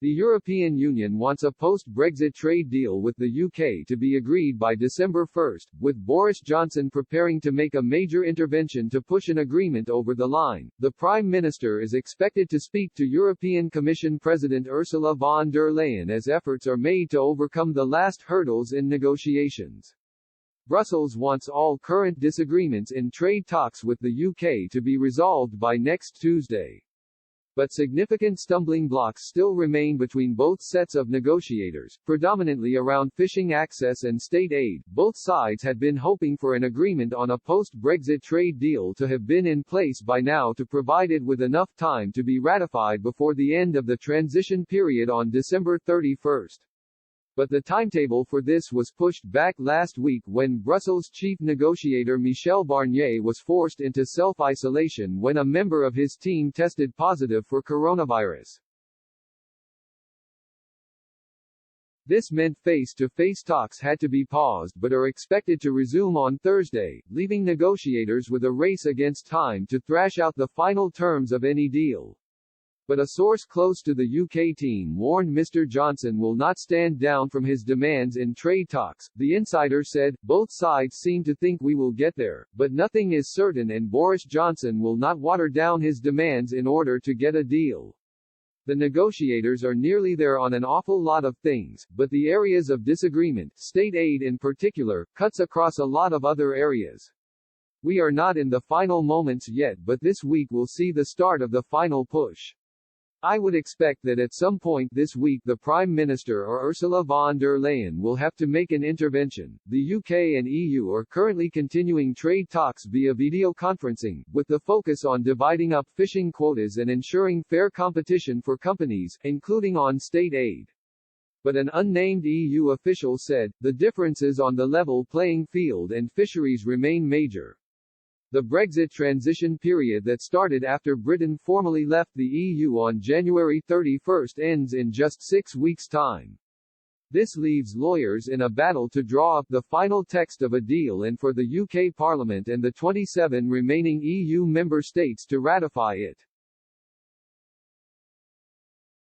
The European Union wants a post-Brexit trade deal with the UK to be agreed by December 1, with Boris Johnson preparing to make a major intervention to push an agreement over the line. The Prime Minister is expected to speak to European Commission President Ursula von der Leyen as efforts are made to overcome the last hurdles in negotiations. Brussels wants all current disagreements in trade talks with the UK to be resolved by next Tuesday. But significant stumbling blocks still remain between both sets of negotiators, predominantly around fishing access and state aid. Both sides had been hoping for an agreement on a post-Brexit trade deal to have been in place by now to provide it with enough time to be ratified before the end of the transition period on December 31. But the timetable for this was pushed back last week when Brussels chief negotiator Michel Barnier was forced into self-isolation when a member of his team tested positive for coronavirus. This meant face-to-face talks had to be paused but are expected to resume on Thursday, leaving negotiators with a race against time to thrash out the final terms of any deal. But a source close to the UK team warned Mr. Johnson will not stand down from his demands in trade talks. The insider said, "Both sides seem to think we will get there, but nothing is certain and Boris Johnson will not water down his demands in order to get a deal. The negotiators are nearly there on an awful lot of things, but the areas of disagreement, state aid in particular, cuts across a lot of other areas. We are not in the final moments yet, but this week will see the start of the final push. I would expect that at some point this week the Prime Minister or Ursula von der Leyen will have to make an intervention." The UK and EU are currently continuing trade talks via video conferencing, with the focus on dividing up fishing quotas and ensuring fair competition for companies, including on state aid. But an unnamed EU official said, "The differences on the level playing field and fisheries remain major." The Brexit transition period that started after Britain formally left the EU on January 31 ends in just 6 weeks' time. This leaves lawyers in a battle to draw up the final text of a deal and for the UK Parliament and the 27 remaining EU member states to ratify it.